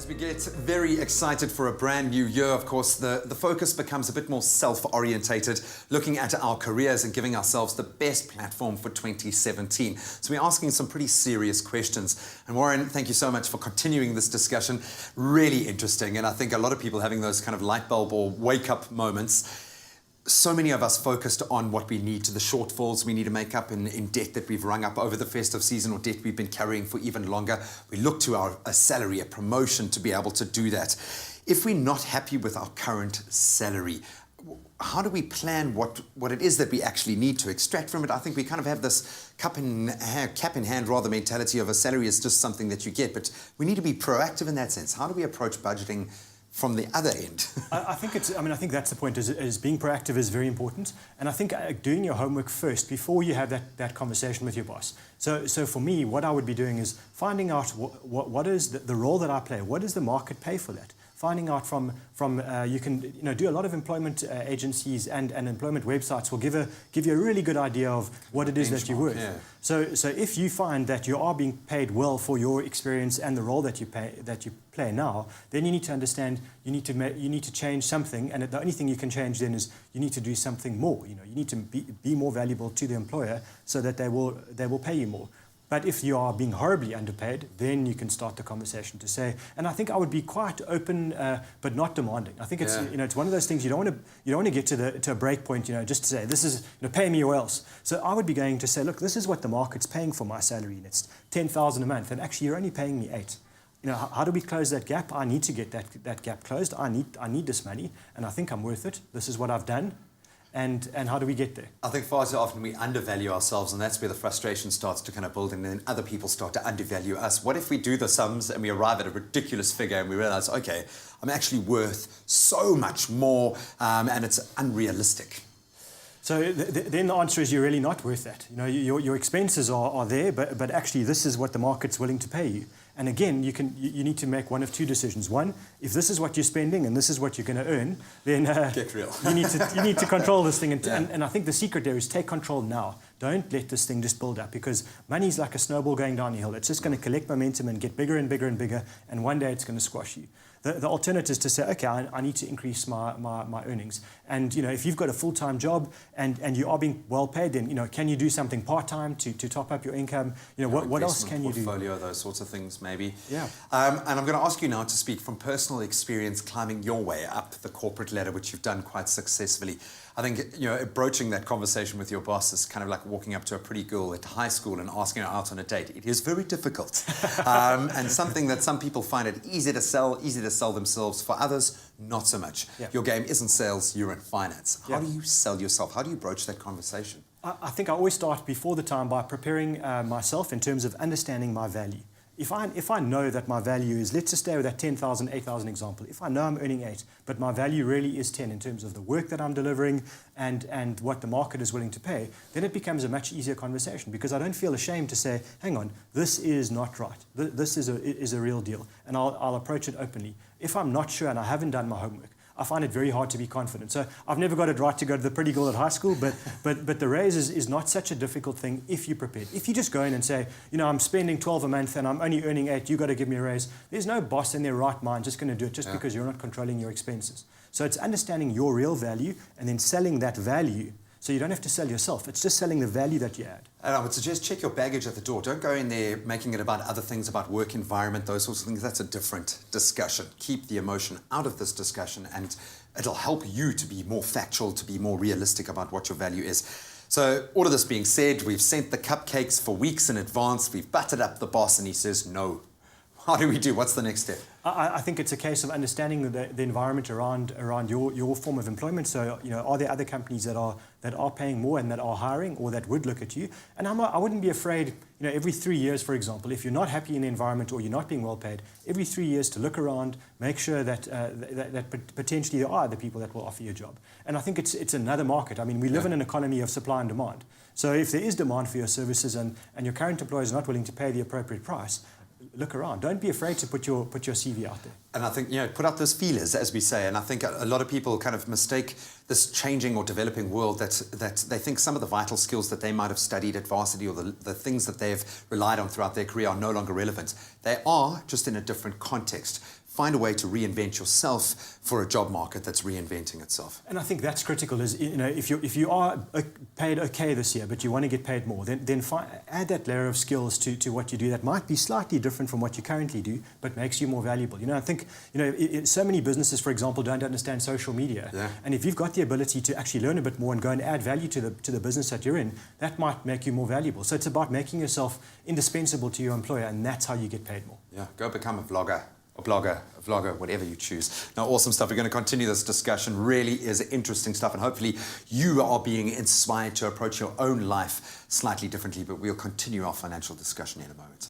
As we get very excited for a brand new year, of course, the focus becomes a bit more self-orientated, looking at our careers and giving ourselves the best platform for 2017. So we're asking some pretty serious questions. And Warren, thank you so much for continuing this discussion. Really interesting. And I think a lot of people having those kind of light bulb or wake-up moments. So many of us focused on what we need, to the shortfalls we need to make up in debt that we've rung up over the festive season or debt we've been carrying for even longer. We look to a salary, a promotion to be able to do that. If we're not happy with our current salary, how do we plan what it is that we actually need to extract from it? I think we kind of have this cap in hand rather mentality of a salary is just something that you get, but we need to be proactive in that sense. How do we approach budgeting from the other end? I think that's the point, is being proactive is very important. And I think doing your homework first before you have that conversation with your boss. So for me, what I would be doing is finding out what is the role that I play. What does the market pay for that? Finding out from you can do a lot of employment agencies and employment websites will give you a really good idea of what it is that you're worth. Yeah. So if you find that you are being paid well for your experience and the role that you play now, then you need to understand you need to change something, and the only thing you can change then is you need to do something more. You need to be more valuable to the employer so that they will pay you more. But if you are being horribly underpaid, then you can start the conversation to say, and I think I would be quite open, but not demanding. I think it's it's one of those things you don't want to get to a break point, just to say this is pay me or else. So I would be going to say, look, this is what the market's paying for my salary, and it's 10,000 a month, and actually you're only paying me 8. How do we close that gap? I need to get that gap closed. I need this money, and I think I'm worth it. This is what I've done. And how do we get there? I think far too often we undervalue ourselves, and that's where the frustration starts to kind of build, and then other people start to undervalue us. What if we do the sums and we arrive at a ridiculous figure and we realize, okay, I'm actually worth so much more, and it's unrealistic? So then the answer is you're really not worth that. Your expenses are there, but actually this is what the market's willing to pay you. And again, you need to make one of two decisions. One, if this is what you're spending and this is what you're going to earn, then get real. you need to control this thing. And I think the secret there is take control now. Don't let this thing just build up, because money's like a snowball going down a hill. It's just going to collect momentum and get bigger and bigger and bigger, and one day it's going to squash you. The alternative is to say, okay, I need to increase my earnings. And if you've got a full-time job and you are being well paid, then can you do something part-time to top up your income? What else can you do? Portfolio, those sorts of things, maybe. Yeah. And I'm going to ask you now to speak from personal experience climbing your way up the corporate ladder, which you've done quite successfully. I think broaching that conversation with your boss is kind of like walking up to a pretty girl at high school and asking her out on a date. It is very difficult, and something that some people find it easy to sell themselves. For others, not so much. Yeah. Your game isn't sales; you're in finance. How do you sell yourself? How do you broach that conversation? I think I always start before the time by preparing myself in terms of understanding my value. If I know that my value is, let's just stay with that 10,000, 8,000 example. If I know I'm earning 8, but my value really is 10 in terms of the work that I'm delivering and what the market is willing to pay, then it becomes a much easier conversation, because I don't feel ashamed to say, hang on, this is not right. This is a real deal, and I'll approach it openly. If I'm not sure and I haven't done my homework, I find it very hard to be confident. So I've never got it right to go to the pretty girl at high school, but the raise is not such a difficult thing if you're prepared. If you just go in and say, I'm spending 12 a month and I'm only earning 8, you got to give me a raise. There's no boss in their right mind just going to do it because you're not controlling your expenses. So it's understanding your real value and then selling that value. So you don't have to sell yourself. It's just selling the value that you add. And I would suggest check your baggage at the door. Don't go in there making it about other things, about work environment, those sorts of things. That's a different discussion. Keep the emotion out of this discussion, and it'll help you to be more factual, to be more realistic about what your value is. So all of this being said, we've sent the cupcakes for weeks in advance. We've buttered up the boss, and he says no. How do we do? What's the next step? I think it's a case of understanding the environment around your form of employment. So, are there other companies that are paying more and that are hiring or that would look at you? And I wouldn't be afraid, every 3 years, for example, if you're not happy in the environment or you're not being well paid, every 3 years to look around, make sure that potentially there are other people that will offer you a job. And I think it's another market. I mean, we live in an economy of supply and demand. So if there is demand for your services and your current employer is not willing to pay the appropriate price, look around. Don't be afraid to put your CV out there. And I think, put out those feelers, as we say. And I think a lot of people kind of mistake this changing or developing world that they think some of the vital skills that they might have studied at varsity or the things that they've relied on throughout their career are no longer relevant. They are, just in a different context. find a way to reinvent yourself for a job market that's reinventing itself. And I think that's critical. Is, you know, if you are paid okay this year, but you want to get paid more, then add that layer of skills to what you do that might be slightly different from what you currently do, but makes you more valuable. You know, I think, you know, so many businesses, for example, don't understand social media. Yeah. And if you've got the ability to actually learn a bit more and go and add value to the business that you're in, that might make you more valuable. So it's about making yourself indispensable to your employer, and that's how you get paid more. Yeah, go become a vlogger. A vlogger, whatever you choose. Now, awesome stuff. We're going to continue this discussion. Really is interesting stuff, and hopefully you are being inspired to approach your own life slightly differently, but we'll continue our financial discussion in a moment.